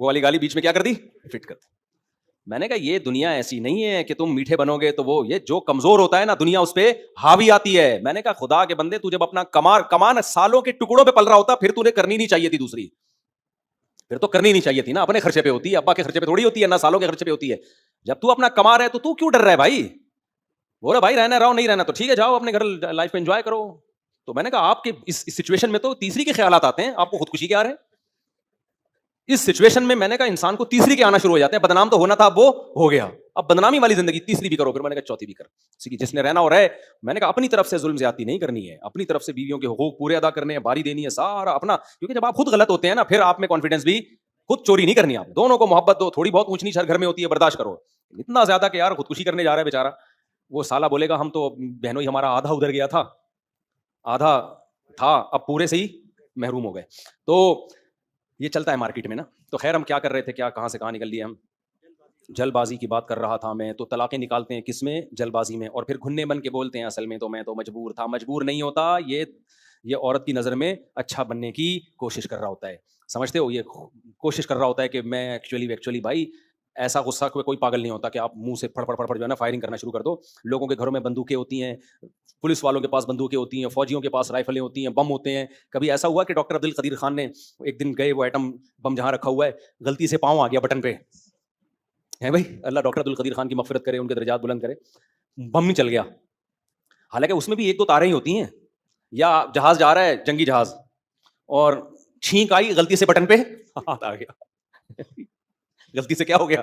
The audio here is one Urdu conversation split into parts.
وہ والی گالی بیچ میں کیا کر دی, فٹ کر دی. میں نے کہا یہ دنیا ایسی نہیں ہے کہ تم میٹھے بنو گے تو وہ, یہ جو کمزور ہوتا ہے نا دنیا اس پہ حاوی آتی ہے. میں نے کہا خدا کے بندے, تو جب اپنا کمان سالوں کے ٹکڑوں پہ پل رہا ہوتا پھر تو نے کرنی نہیں چاہیے تھی دوسری, پھر تو کرنی نہیں چاہیے تھی نا, اپنے خرچے پہ ہوتی ہے, ابا کے خرچے پہ تھوڑی ہوتی ہے, نہ سالوں کے خرچے پہ ہوتی ہے. جب تو اپنا کما رہا ہے تو کیوں ڈر رہا ہے بھائی؟ بولا بھائی رہنا رہو, نہیں رہنا تو ٹھیک ہے جاؤ اپنے گھر لائف میں انجوائے کرو. تو میں نے کہا آپ کے اس سچویشن میں تو تیسری کے خیالات آتے ہیں, آپ کو خودکشی کے آ رہے ہیں اس سچویشن میں. میں نے کہا انسان کو تیسری کے آنا شروع ہو جاتے ہیں, بدنام تو ہونا تھا اب وہ ہو گیا, اب بدنامی والی زندگی تیسری بھی کرو, پھر میں نے کہا چوتھی بھی کر, جس نے رہنا ہو رہے. میں نے کہا اپنی طرف سے ظلم زیادتی نہیں کرنی ہے, اپنی طرف سے بیویوں کے حقوق پورے ادا کرنے ہیں, باری دینی ہے سارا اپنا, کیونکہ جب آپ خود غلط ہوتے ہیں نا پھر آپ میں کانفیڈنس بھی, خود چوری نہیں کرنی, آپ دونوں کو محبت دو, تھوڑی بہت اونچ نیچ ہر گھر میں ہوتی ہے, برداشت کرو. اتنا زیادہ کہ یار خودکشی کرنے جا رہا ہے بیچارہ, وہ سالہ بولے گا ہم تو بہنوں ہی ہمارا آدھا ادھر گیا تھا, آدھا تھا اب پورے سے ہی محروم ہو گئے. تو یہ چلتا ہے مارکیٹ میں نا. تو خیر ہم کیا کر رہے تھے, کہاں سے کہاں نکل لیے ہم, جلد بازی کی بات کر رہا تھا میں. تو طلاقیں نکالتے ہیں کس میں, جلد بازی میں, اور پھر گھننے بن کے بولتے ہیں اصل میں تو میں تو مجبور تھا. مجبور نہیں ہوتا, یہ عورت کی نظر میں اچھا بننے کی کوشش کر رہا ہوتا ہے, سمجھتے ہو, یہ کوشش کر رہا ہوتا ہے کہ میں ایکچولی بھائی ایسا غصہ کوئی پاگل نہیں ہوتا کہ آپ منہ سے پھڑ پھڑ پھڑ جو ہے نا فائرنگ کرنا شروع کر دو. لوگوں کے گھروں میں بندوقیں ہوتی ہیں, پولیس والوں کے پاس بندوقیں ہوتی ہیں, فوجیوں کے پاس رائفلیں ہوتی ہیں, بم ہوتے ہیں. کبھی ایسا ہوا کہ ڈاکٹر عبد القدیر خان نے ایک دن گئے, وہ ایٹم بم جہاں رکھا ہوا ہے غلطی سے پاؤں آ گیا بٹن پہ, ہے بھائی اللہ ڈاکٹر عبد القدیر خان کی مغفرت کرے, ان کے درجات بلند کرے, بم نہیں چل گیا. حالانکہ اس میں بھی ایک دو تاریں ہی ہوتی ہیں, یا جہاز جا رہا ہے جنگی جہاز اور چھینک آئی غلطی سے بٹن پہ ہاتھ آ گیا, غلطی سے کیا ہو گیا,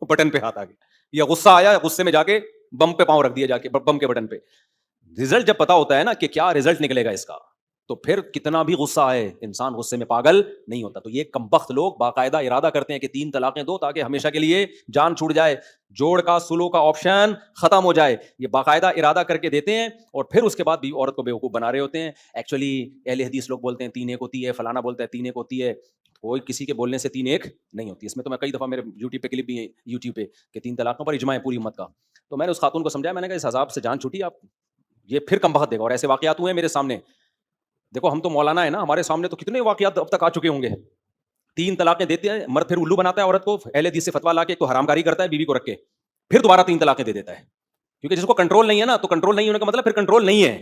بٹن پہ ہاتھ آ گیا, یا غصہ آیا, غصے میں جا کے بم پہ پاؤں رکھ دیا, جا کے بم کے بٹن پہ. رزلٹ جب پتا ہوتا ہے نا کہ کیا رزلٹ نکلے گا اس کا, تو پھر کتنا بھی غصہ آئے انسان غصے میں پاگل نہیں ہوتا. تو یہ کمبخت لوگ باقاعدہ ارادہ کرتے ہیں کہ 3 طلاقیں دو تاکہ ہمیشہ کے لیے جان چھوٹ جائے, جوڑ کا سلو کا آپشن ختم ہو جائے. یہ باقاعدہ ارادہ کر کے دیتے ہیں, اور پھر اس کے بعد بھی عورت کو بیوقوف بنا رہے ہوتے ہیں. ایکچولی اہل حدیث لوگ بولتے ہیں 3 ایک ہوتی ہے, فلانا بولتا ہے 3 ایک ہوتی ہے. کوئی کسی کے بولنے سے 3 ایک نہیں ہوتی. اس میں تو میں کئی دفعہ میرے یوٹیوب پہ کلپ بھی ہے یوٹیوب پہ کہ 3 طلاقوں پر اجماع ہے پوری امت کا. تو میں نے اس خاتون کو سمجھایا, میں نے کہا اس عذاب سے جان چھوٹی, آپ یہ پھر کم بخت دے گا. اور ایسے واقعات ہوئے ہیں میرے سامنے, دیکھو ہم تو مولانا ہے نا, ہمارے سامنے تو کتنے واقعات اب تک آ چکے ہوں گے. 3 طلاقیں دیتے ہیں, مرد پھر الو بناتا ہے عورت کو, اہل حدیث سے فتوا لا کے تو حرام کاری کرتا ہے بیوی کو رکھ کے, پھر دوبارہ 3 طلاقیں دے دیتا ہے. کیونکہ جس کو کنٹرول نہیں ہے نا, تو کنٹرول نہیں ہونے کا مطلب پھر کنٹرول نہیں ہے.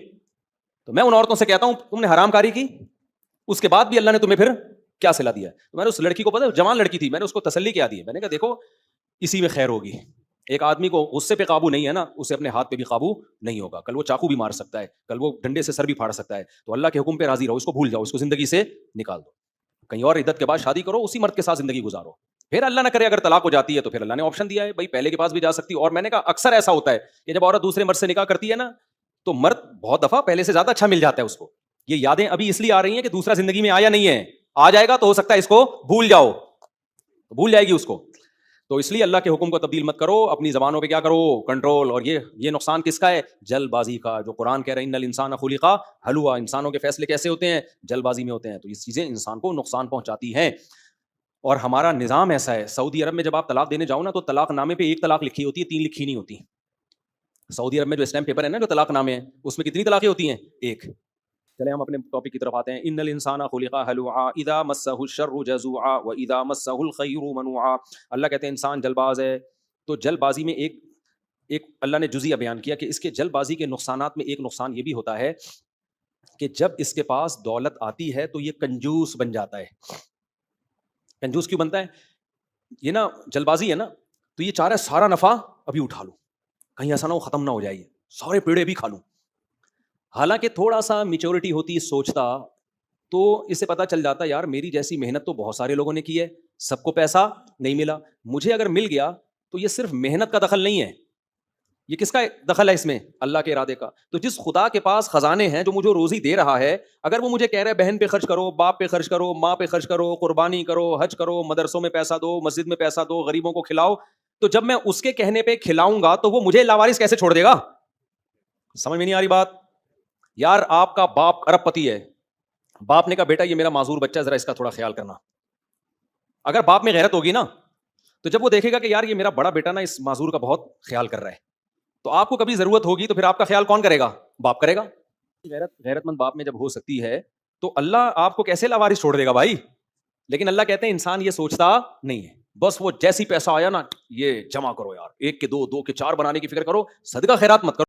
تو میں ان عورتوں سے کہتا ہوں تم نے حرام کاری کی, اس کے بعد بھی اللہ نے تمہیں پھر کیا صلہ دیا. تو میں نے اس لڑکی کو, پتا جوان لڑکی تھی, میں نے اس کو تسلی کیا دی, میں نے کہا دیکھو اسی میں خیر ہوگی. ایک آدمی کو غصے پہ قابو نہیں ہے نا, اسے اپنے ہاتھ پہ بھی قابو نہیں ہوگا. کل وہ چاقو بھی مار سکتا ہے, کل وہ ڈنڈے سے سر بھی پھاڑ سکتا ہے. تو اللہ کے حکم پہ راضی رہو, اس کو بھول جاؤ, اس کو زندگی سے نکال دو, کہیں اور عدت کے بعد شادی کرو, اسی مرد کے ساتھ زندگی گزارو. پھر اللہ نہ کرے اگر طلاق ہو جاتی ہے تو پھر اللہ نے آپشن دیا ہے بھائی پہلے کے پاس بھی جا سکتی. اور میں نے کہا اکثر ایسا ہوتا ہے کہ جب عورت دوسرے مرد سے نکاح کرتی ہے نا, تو مرد بہت دفعہ پہلے سے زیادہ اچھا مل جاتا ہے اس کو. یہ یادیں ابھی اس لیے آ رہی ہیں کہ دوسرا زندگی میں آیا نہیں ہے, آ جائے گا تو ہو سکتا ہے اس کو بھول جاؤ, بھول جائے گی اس کو. تو اس لیے اللہ کے حکم کو تبدیل مت کرو, اپنی زبانوں پہ کیا کرو, کنٹرول. اور یہ نقصان کس کا ہے, جلد بازی کا. جو قرآن کہہ رہے ہیں ان الانسان خلق ہلوعا, انسانوں کے فیصلے کیسے ہوتے ہیں, جلد بازی میں ہوتے ہیں. تو یہ چیزیں انسان کو نقصان پہنچاتی ہیں. اور ہمارا نظام ایسا ہے, سعودی عرب میں جب آپ طلاق دینے جاؤ نا, تو طلاق نامے پہ 1 طلاق لکھی ہوتی ہے, 3 لکھی نہیں ہوتی. سعودی عرب میں جو اسٹیمپ پیپر ہے نا, جو طلاق نامے ہیں, اس میں کتنی طلاقیں ہوتی ہیں, 1. چلے ہم اپنے ٹاپک کی طرف آتے ہیں. ان الانسان خلق ہلوعا اذا مسہ الشر جزوعا واذا مسہ الخیر منوعا. اللہ کہتے ہیں انسان جلد باز ہے. تو جلد بازی میں ایک اللہ نے جزیہ بیان کیا کہ اس کے جلد بازی کے نقصانات میں ایک نقصان یہ بھی ہوتا ہے کہ جب اس کے پاس دولت آتی ہے تو یہ کنجوس بن جاتا ہے. کنجوس کیوں بنتا ہے, یہ نا جلد بازی ہے نا, تو یہ چاہ رہا ہے سارا نفع ابھی اٹھا لوں, کہیں ایسا نہ ہو ختم نہ ہو جائے, سارے پیڑے بھی کھا لوں. حالانکہ تھوڑا سا میچورٹی ہوتی, سوچتا, تو اسے پتا چل جاتا یار میری جیسی محنت تو بہت سارے لوگوں نے کی ہے, سب کو پیسہ نہیں ملا, مجھے اگر مل گیا تو یہ صرف محنت کا دخل نہیں ہے, یہ کس کا دخل ہے اس میں, اللہ کے ارادے کا. تو جس خدا کے پاس خزانے ہیں جو مجھے روزی دے رہا ہے, اگر وہ مجھے کہہ رہا ہے بہن پہ خرچ کرو, باپ پہ خرچ کرو, ماں پہ خرچ کرو, قربانی کرو, حج کرو, مدرسوں میں پیسہ دو, مسجد میں پیسہ دو, غریبوں کو کھلاؤ, تو جب میں اس کے کہنے پہ کھلاؤں گا تو وہ مجھے لاوارث کیسے چھوڑ دے گا. سمجھ میں نہیں آ رہی بات. یار آپ کا باپ ارب پتی ہے, باپ نے کہا بیٹا یہ میرا معذور بچہ ذرا اس کا تھوڑا خیال کرنا. اگر باپ میں غیرت ہوگی نا, تو جب وہ دیکھے گا کہ یار یہ میرا بڑا بیٹا نا اس معذور کا بہت خیال کر رہا ہے, تو آپ کو کبھی ضرورت ہوگی تو پھر آپ کا خیال کون کرے گا, باپ کرے گا. غیرت مند باپ میں جب ہو سکتی ہے تو اللہ آپ کو کیسے لاوارث چھوڑ دے گا بھائی. لیکن اللہ کہتے ہیں انسان یہ سوچتا نہیں ہے, بس وہ جیسی پیسہ آیا نا یہ جمع کرو یار, 1 کے 2, 2 کے 4 بنانے کی فکر کرو, صدقہ خیرات مت کرو.